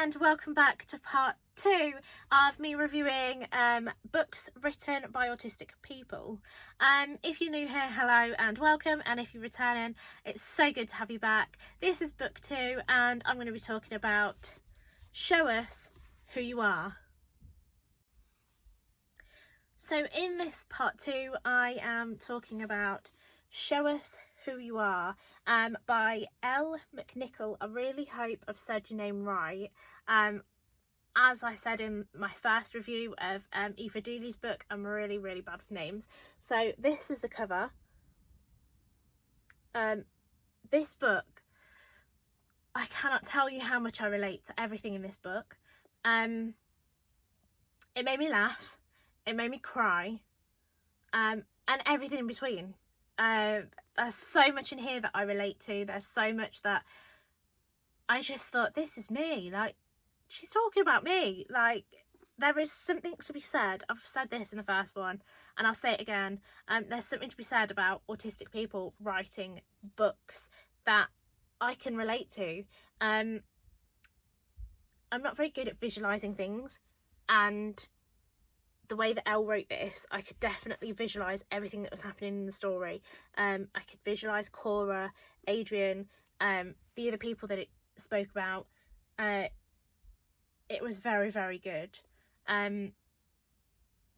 and welcome back to part 2 of me reviewing books written by autistic people. If you're new here, hello and welcome, and if you're returning, it's so good to have you back. This is book 2 and I'm going to be talking about Show Us Who You Are. So in this part 2 I am talking about Show Us Who You Are by Elle McNicoll. I really hope I've said your name right. As I said in my first review of Eva Dooley's book, I'm really bad with names. So this is the cover. This book, I cannot tell you how much I relate to everything in this book. It made me laugh, it made me cry, and everything in between. There's so much in here that I relate to. There's so much that I just thought, this is me. Like, she's talking about me. Like, there is something to be said. I've said this in the first one and I'll say it again. There's something to be said about autistic people writing books that I can relate to. I'm not very good at visualising things, and the way that Elle wrote this, I could definitely visualise everything that was happening in the story. I could visualise Cora, Adrian, the other people that it spoke about. It was very good.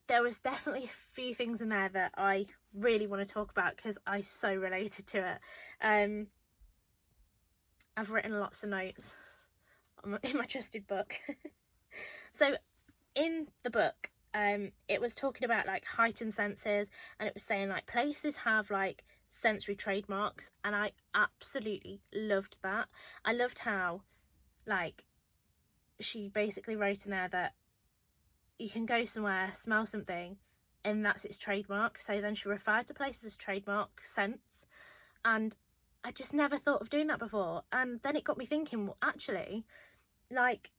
There was definitely a few things in there that I really want to talk about because I so related to it. I've written lots of notes in my trusted book. So in the book, it was talking about like heightened senses, and it was saying like places have like sensory trademarks, and I absolutely loved that. I loved how like she basically wrote in there that you can go somewhere, smell something, and that's its trademark. So then she referred to places as trademark scents, and I just never thought of doing that before. And then it got me thinking, well, actually, like,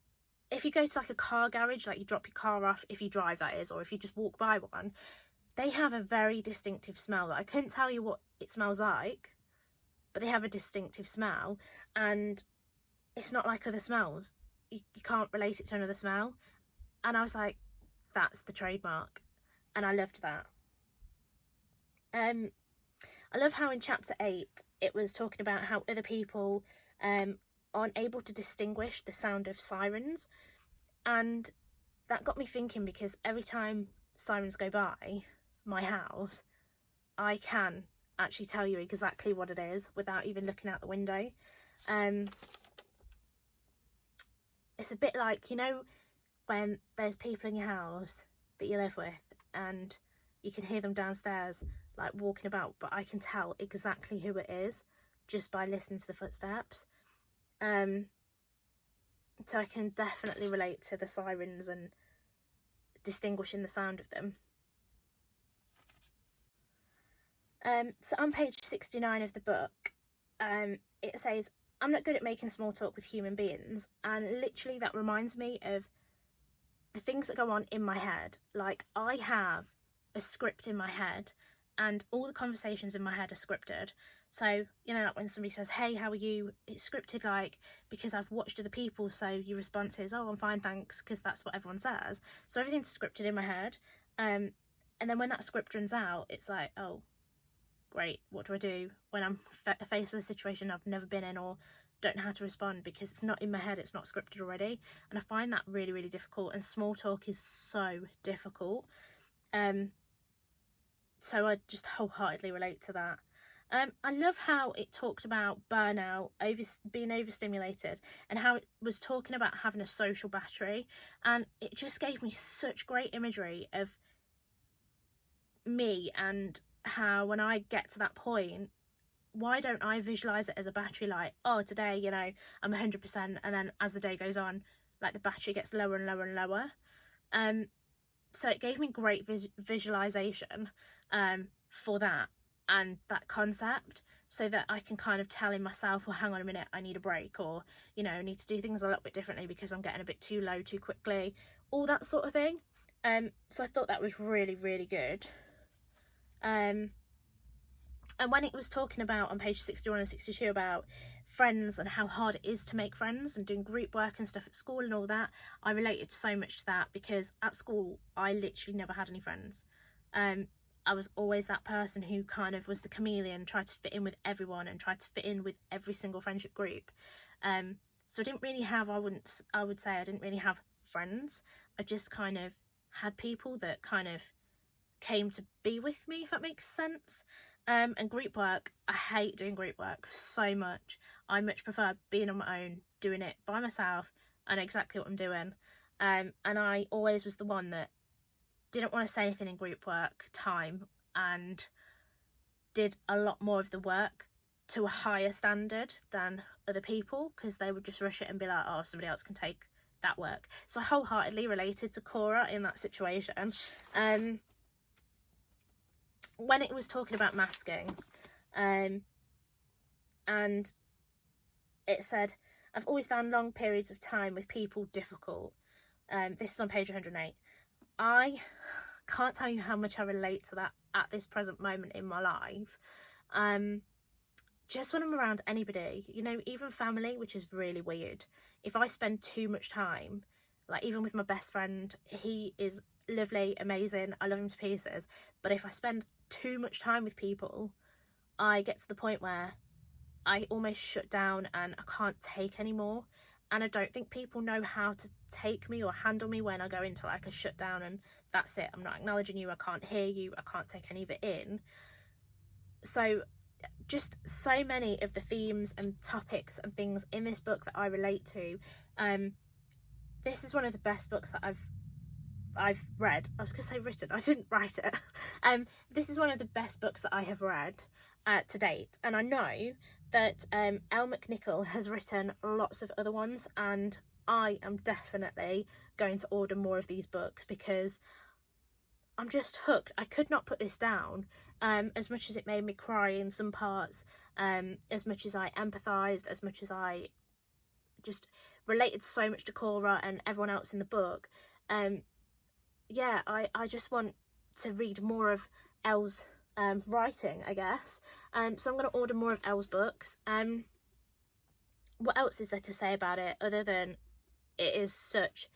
if you go to like a car garage, like you drop your car off, if you drive that is, or if you just walk by one, they have a very distinctive smell that I couldn't tell you what it smells like, but they have a distinctive smell, and it's not like other smells. You can't relate it to another smell. And I was like, that's the trademark, and I loved that. I love how in chapter 8 it was talking about how other people aren't able to distinguish the sound of sirens, and that got me thinking, because every time sirens go by my house, I can actually tell you exactly what it is without even looking out the window. It's a bit like, you know, when there's people in your house that you live with and you can hear them downstairs like walking about, but I can tell exactly who it is just by listening to the footsteps. So I can definitely relate to the sirens and distinguishing the sound of them. So on page 69 of the book, it says, I'm not good at making small talk with human beings, and literally that reminds me of the things that go on in my head. Like, I have a script in my head, and all the conversations in my head are scripted. So, you know, like when somebody says, hey, how are you? It's scripted, like, because I've watched other people, so your response is, oh, I'm fine, thanks, because that's what everyone says. So everything's scripted in my head. And then when that script runs out, it's like, oh, great, what do I do when I'm faced with a situation I've never been in or don't know how to respond, because it's not in my head, it's not scripted already. And I find that really difficult, and small talk is so difficult. So I just wholeheartedly relate to that. I love how it talked about burnout, being overstimulated, and how it was talking about having a social battery, and it just gave me such great imagery of me, and how when I get to that point, why don't I visualise it as a battery, like, oh, today, you know, I'm 100%, and then as the day goes on, like, the battery gets lower and lower. So it gave me great visualisation for that and that concept, so that I can kind of tell in myself, well, hang on a minute, I need a break, or, you know, I need to do things a little bit differently because I'm getting a bit too low too quickly, all that sort of thing. So I thought that was really good. And when it was talking about on page 61 and 62 about friends and how hard it is to make friends and doing group work and stuff at school and all that, I related so much to that, because at school I literally never had any friends. I was always that person who kind of was the chameleon, tried to fit in with everyone and tried to fit in with every single friendship group. So I didn't really have, I would say I didn't really have friends. I just kind of had people that kind of came to be with me, if that makes sense. And group work, I hate doing group work so much. I much prefer being on my own, doing it by myself. I know exactly what I'm doing. And I always was the one that didn't want to say anything in group work time, and did a lot more of the work to a higher standard than other people, because they would just rush it and be like, oh, somebody else can take that work. So I wholeheartedly related to Cora in that situation. When it was talking about masking, and it said, I've always found long periods of time with people difficult. This is on page 108. I can't tell you how much I relate to that at this present moment in my life. Just when I'm around anybody, you know, even family, which is really weird. If I spend too much time, like even with my best friend, he is lovely, amazing, I love him to pieces, but if I spend too much time with people, I get to the point where I almost shut down and I can't take anymore. And I don't think people know how to take me or handle me when I go into like a shutdown and that's it, I'm not acknowledging you, I can't hear you, I can't take any of it in. So just so many of the themes and topics and things in this book that I relate to. This is one of the best books that I've read. I was going to say written, I didn't write it. This is one of the best books that I have read to date, and I know that Elle McNicoll has written lots of other ones, and I am definitely going to order more of these books because I'm just hooked. I could not put this down. As much as it made me cry in some parts, as much as I empathised, as much as I just related so much to Cora and everyone else in the book, yeah, I just want to read more of Elle's writing, I guess. So I'm going to order more of Elle's books. What else is there to say about it other than it is such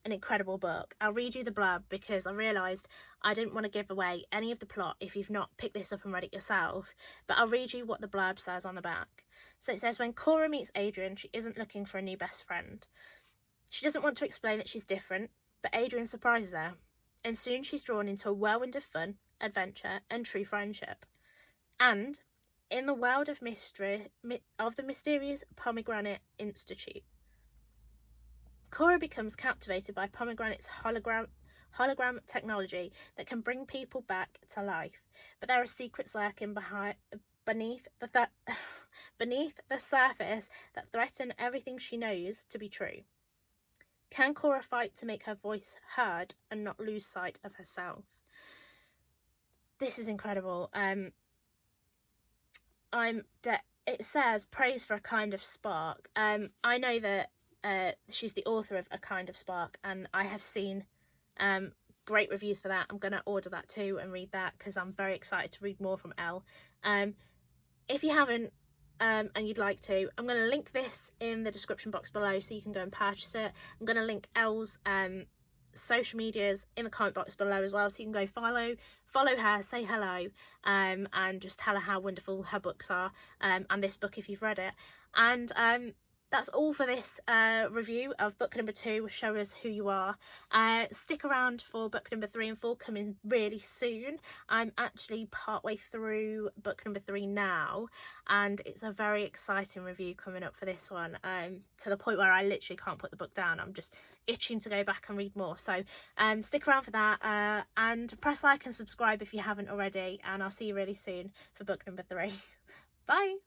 an incredible book? I'll read you the blurb because I realised I didn't want to give away any of the plot if you've not picked this up and read it yourself, but I'll read you what the blurb says on the back. So it says, when Cora meets Adrian, she isn't looking for a new best friend. She doesn't want to explain that she's different, but Adrian surprises her, and soon she's drawn into a whirlwind of fun, adventure and true friendship. And in the world of mystery of the mysterious Pomegranate Institute, Cora becomes captivated by Pomegranate's hologram technology that can bring people back to life, but there are secrets lurking beneath the surface that threaten everything she knows to be true. Can Cora fight to make her voice heard and not lose sight of herself? This is incredible. It says praise for a kind of spark. I know that she's the author of A Kind of Spark, and I have seen great reviews for that. I'm going to order that too and read that because I'm very excited to read more from Elle. If you haven't and you'd like to, I'm going to link this in the description box below so you can go and purchase it. I'm going to link Elle's social medias in the comment box below as well, so you can go follow her, say hello, and just tell her how wonderful her books are, and this book if you've read it. And that's all for this review of book number 2, Show Us Who You Are. Stick around for book number 3 and 4 coming really soon. I'm actually partway through book number 3 now, and it's a very exciting review coming up for this one, to the point where I literally can't put the book down. I'm just itching to go back and read more. So stick around for that, and press like and subscribe if you haven't already, and I'll see you really soon for book number 3. Bye!